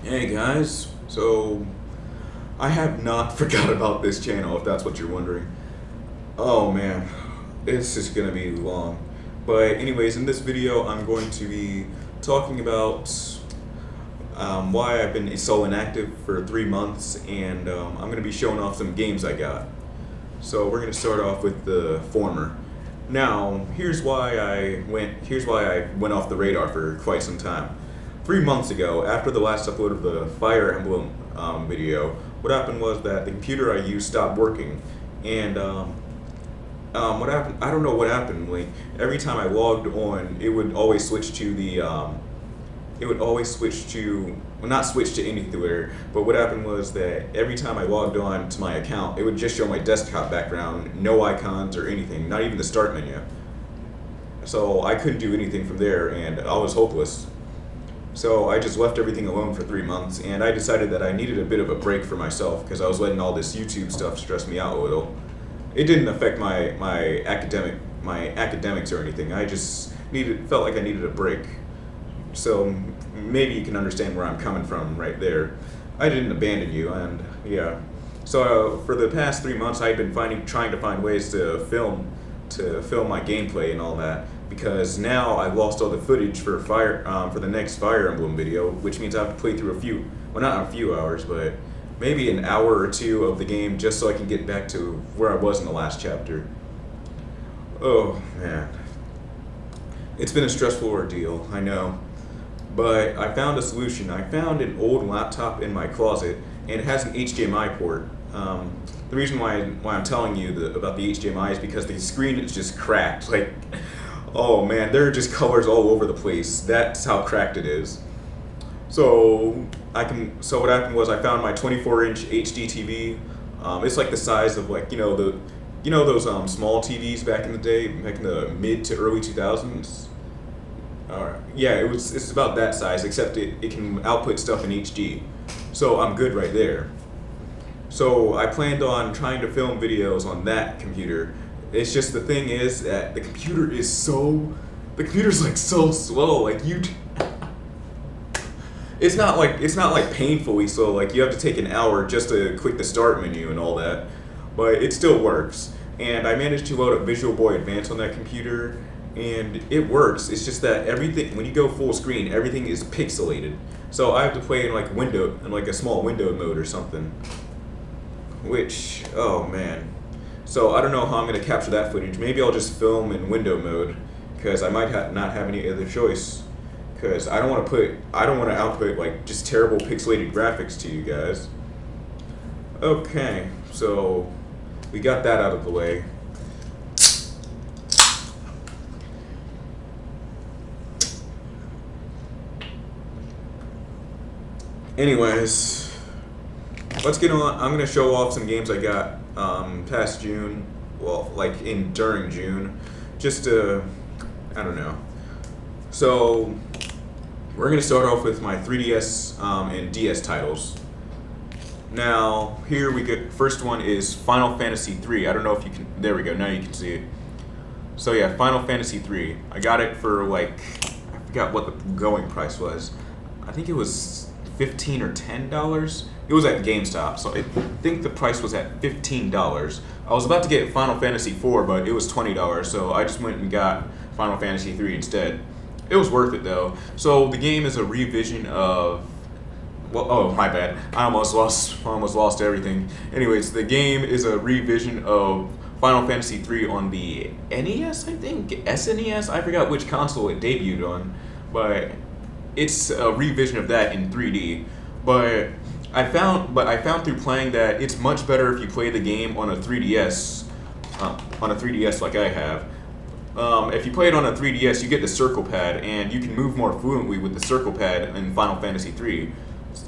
Hey guys, so I have not forgot about this channel if that's what you're wondering. Oh man, it's just gonna be long. But anyways, in this video I'm going to be talking about why I've been so inactive for 3 months, and I'm gonna be showing off some games I got. So we're gonna start off with the former. Now, here's why I went off the radar for quite some time. 3 months ago, after the last upload of the Fire Emblem video, what happened was that the computer I used stopped working, and what happened? I don't know what happened. Like every time I logged on, it would always switch to well, not switch to anywhere, but what happened was that every time I logged on to my account, it would just show my desktop background, no icons or anything, not even the start menu. So I couldn't do anything from there, and I was hopeless. So I just left everything alone for 3 months, and I decided that I needed a bit of a break for myself because I was letting all this YouTube stuff stress me out a little. It didn't affect my academics or anything. I just felt like I needed a break. So maybe you can understand where I'm coming from right there. I didn't abandon you, and yeah. So for the past 3 months, I've been trying to find ways to film my gameplay and all that, because now I lost all the footage for for the next Fire Emblem video, which means I have to play through not a few hours, but maybe an hour or two of the game just so I can get back to where I was in the last chapter. Oh man, it's been a stressful ordeal, I know. But I found a solution. I found an old laptop in my closet, and it has an HDMI port. The reason why I'm telling you about the HDMI is because the screen is just cracked. Like, oh man, there are just colors all over the place. That's how cracked it is. So what happened was I found my 24-inch HD TV. It's like the size of, like, those small TVs back in the day, back in the mid to early 2000s. Yeah, it's about that size, except it can output stuff in HD. So I'm good right there. So I planned on trying to film videos on that computer. It's just, the thing is that the computer's like so slow. Like it's not like painfully slow. Like you have to take an hour just to click the start menu and all that, but it still works. And I managed to load up Visual Boy Advance on that computer, and it works. It's just that everything, when you go full screen, everything is pixelated. So I have to play in like a small window mode or something. Which, oh man. So I don't know how I'm gonna capture that footage. Maybe I'll just film in window mode, because I might not have any other choice. Because I don't want to output like just terrible pixelated graphics to you guys. Okay, so we got that out of the way. Anyways, let's get on. I'm gonna show off some games I got past June. Well, like during June, just to, I don't know. So we're gonna start off with my 3DS and DS titles. Now here we get, first one is Final Fantasy 3. I don't know if you can. There we go. Now you can see it. So yeah, Final Fantasy 3. I got it for like, I forgot what the going price was. I think it was $15 or $10. It was at GameStop, so I think the price was at $15. I was about to get Final Fantasy 4, but it was $20, so I just went and got Final Fantasy 3 instead. It was worth it though. So the game is a revision of, well, oh my bad, I almost lost everything. Anyways, the game is a revision of Final Fantasy 3 on the NES, I think, SNES. I forgot which console it debuted on, but it's a revision of that in 3D. But I found through playing that it's much better if you play the game on a 3DS, like I have. If you play it on a 3DS, you get the circle pad, and you can move more fluently with the circle pad in Final Fantasy 3.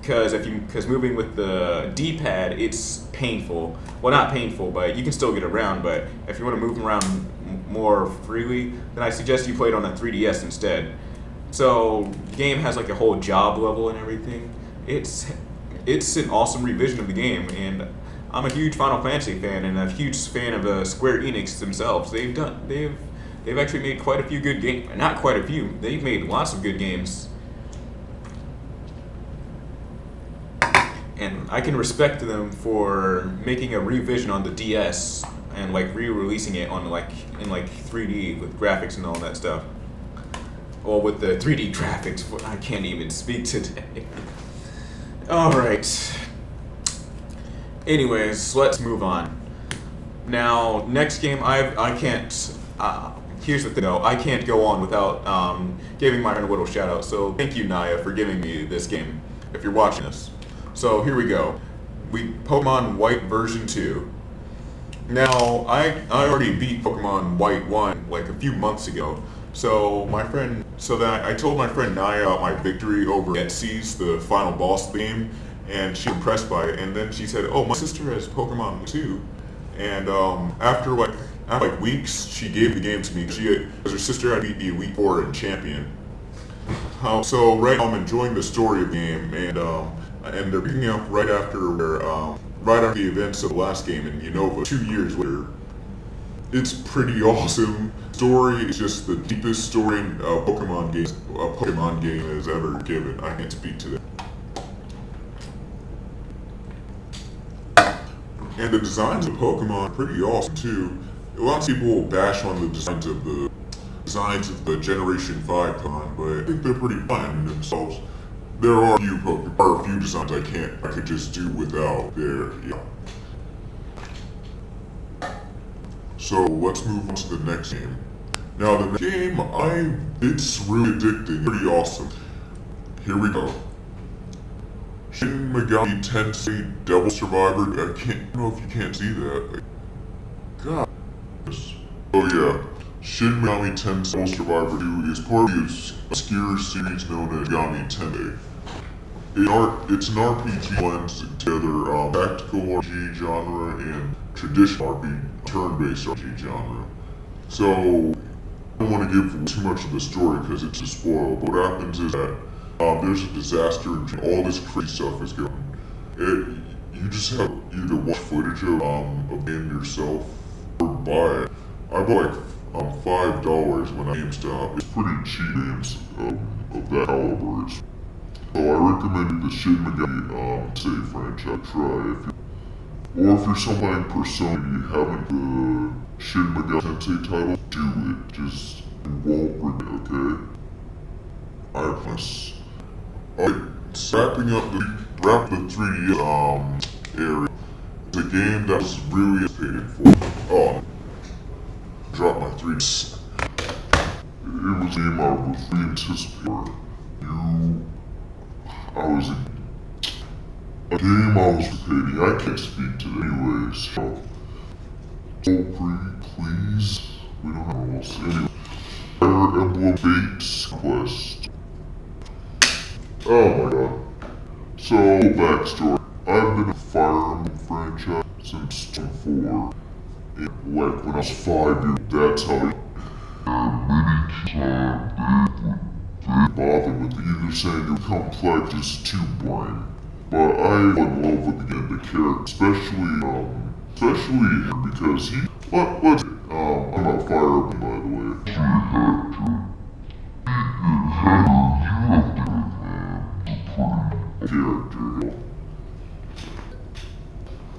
Because moving with the D-pad, it's painful. Well, not painful, but you can still get around. But if you want to move around more freely, then I suggest you play it on a 3DS instead. So the game has like a whole job level and everything. It's an awesome revision of the game, and I'm a huge Final Fantasy fan and a huge fan of Square Enix themselves. They've actually made quite a few good games. Not quite a few. They've made lots of good games. and I can respect them for making a revision on the DS and like re-releasing it on like in like 3D with graphics and all that stuff. Well, with the 3D graphics, I can't even speak today. All right. Anyways, let's move on. Now, next game, I can't. Here's the thing, though. I can't go on without giving my friend a little shout out. So thank you, Naya, for giving me this game. If you're watching this, so here we go. Pokemon White version 2. Now, I already beat Pokemon White 1 like a few months ago. So I told my friend Naya about my victory over Etsy's, the final boss theme, and she was impressed by it. And then she said, "Oh, my sister has Pokemon too." And after weeks, she gave the game to me. Because her sister had beat the Elite Four and Champion. So right now I'm enjoying the story of the game, and they're picking up right after the events of the last game in Unova 2 years later. It's pretty awesome. Story is just the deepest story a Pokemon game has ever given. I can't speak to that. And the designs of Pokemon are pretty awesome too. Lots of people bash on the designs of the Generation 5 Pokemon, but I think they're pretty fine in themselves. There are a few designs I could just do without there, yeah. So let's move on to the next game. Now the next game, it's really addicting, pretty awesome. Here we go. Shin Megami Tensei Devil Survivor. I don't know if you can't see that. God. Oh yeah. Shin Megami Tensei Devil Survivor 2 is part of the obscure series known as Megami Tensei. It's an RPG blends together tactical RPG genre and traditional turn-based RPG genre. So, I don't want to give too much of the story because it's a spoil, but what happens is that there's a disaster and all this crazy stuff is going on. You just have to either watch footage of the game yourself or buy it. I bought like $5 when GameStop. It's pretty cheap games of that caliber. So I recommend the Shin Megami Tensei franchise try or if you're someone playing Persona and you haven't the Shin Megami Tensei title, do it. Just won't regret it, okay? I promise. Wrapping up the 3D area. It's a game that was really anticipated for. Dropped my 3D. It was a game I was really anticipated for. A game I was anticipating. I can't speak to it anyways. So please. We don't have a else. Anyway. Fire Emblem Fates Quest. Oh my god. So, backstory. I've been a Fire Emblem franchise since 2004. And like when I was 5 years, that's how they bother with either saying you're complex is too boring. But I fell in love with the character, especially him because I'm a Fire Emblem by the way. Character.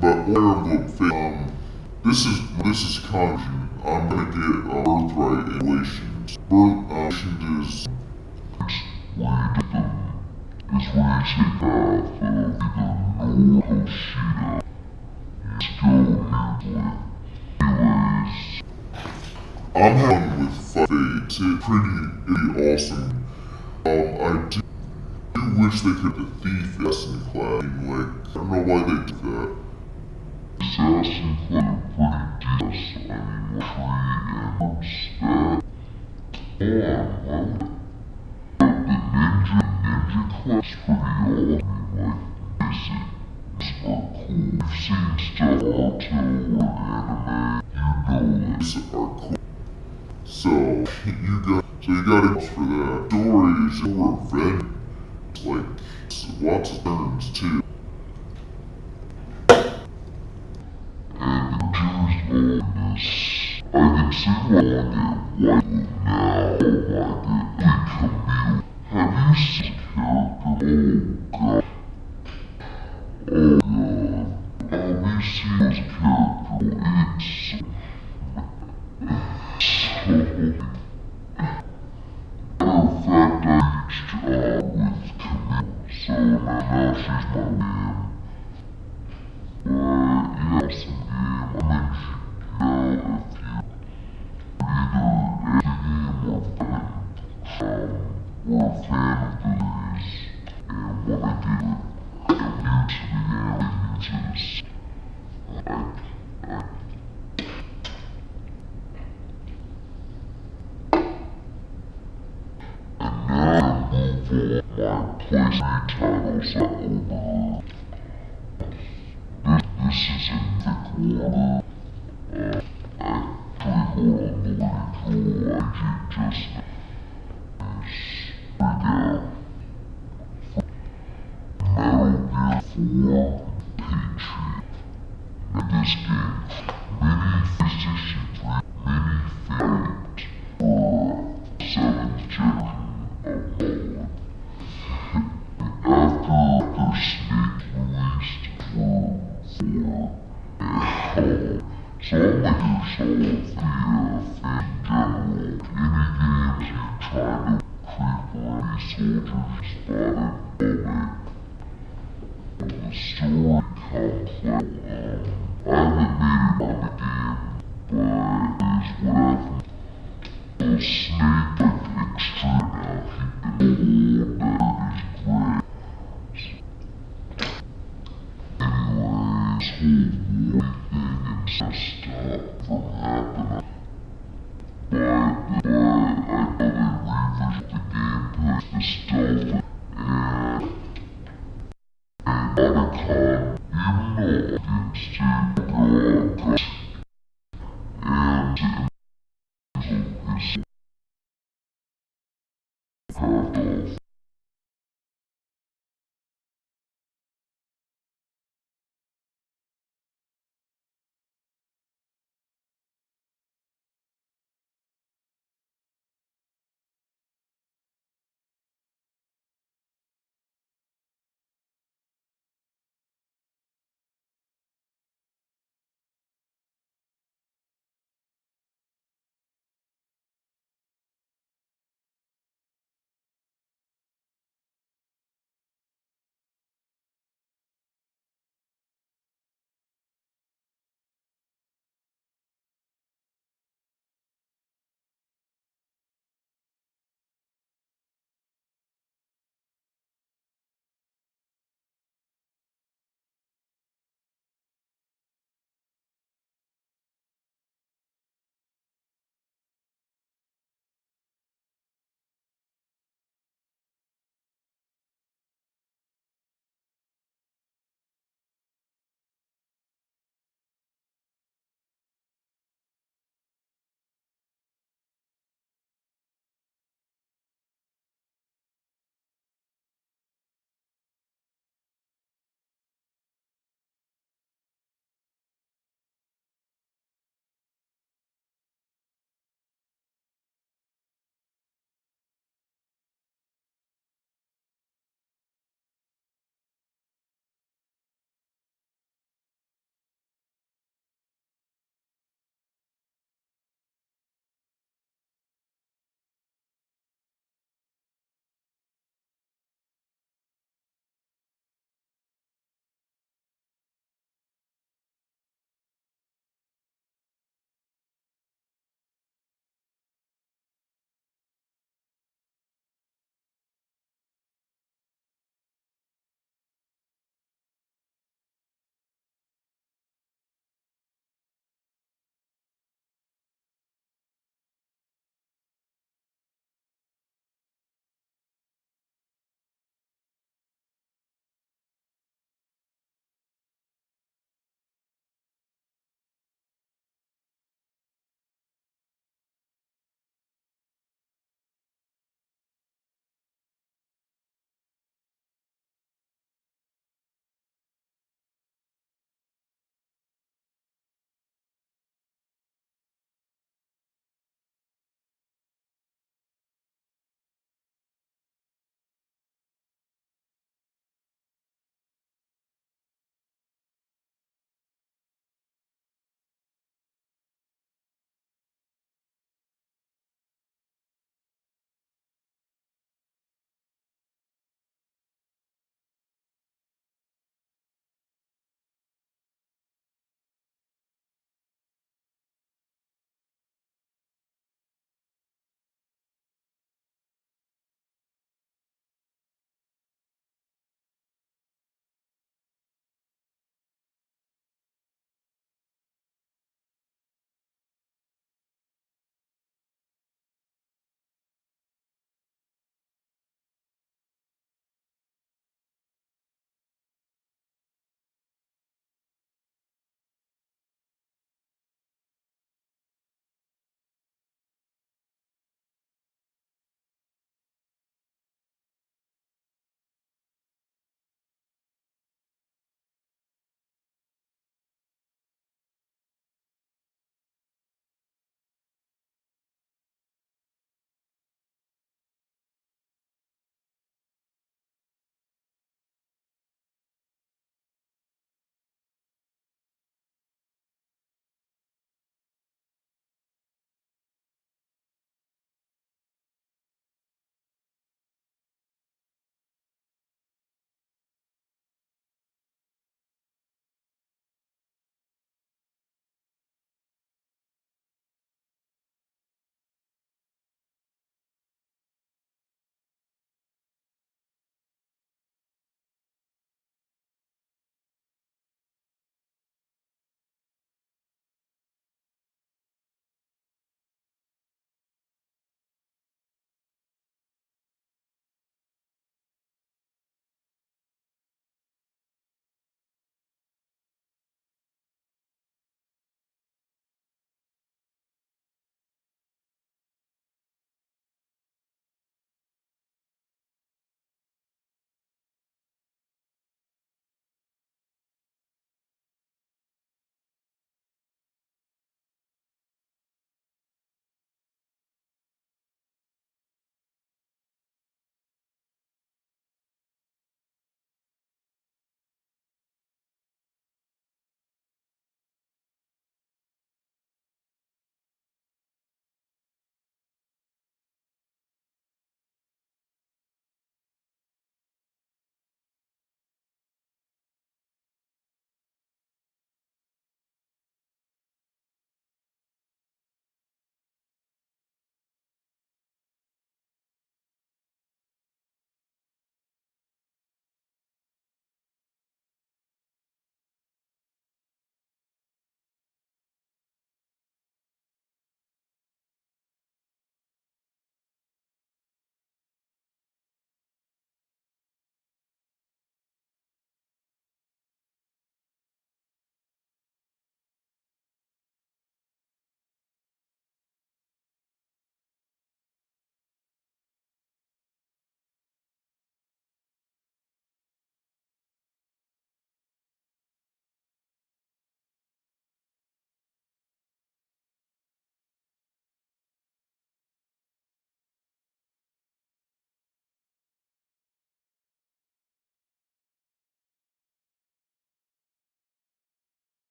But Fire Emblem this is Kanji. I'm gonna get Birthright Relations. Relations is when you take path of either Noa Hoshida. Anyways, I'm having with Fates. It's pretty awesome. I do wish they could have the Thief Assassin class. I don't know why they did that. Assassin class are pretty decent. The ninja class pretty awesome. Basics are cool. You've seen stuff on Naruto or anime. These are cool. So you gotta go for that. Story is your revenge. Lots of turns too. And the juice bonus. I can see why I get white now. Camille. Have you seen the character? Oh god. now she's my game. But yeah, some game. I mean, yeah, if you either game or we're a fan of these and want to give it a view to the audiences. And now move on my placement titles over. This is in the corner. Actually, hold on, the way to just bring out Metal Gear 4 Patriot. In this game, many physicians, many failed for 7th generation of Apollo. After Snake released for 4, so I'm gonna solve the in general. Any games you try to creep or any soldiers spotted of it. The story complex. I haven't made it on the game, but is what I've the Snake extra now. He did all that is great. Anyways, whole war thing and stop from happening. But I know they revisit the gameplay, the stealth, and Otacon, even though I didn't see the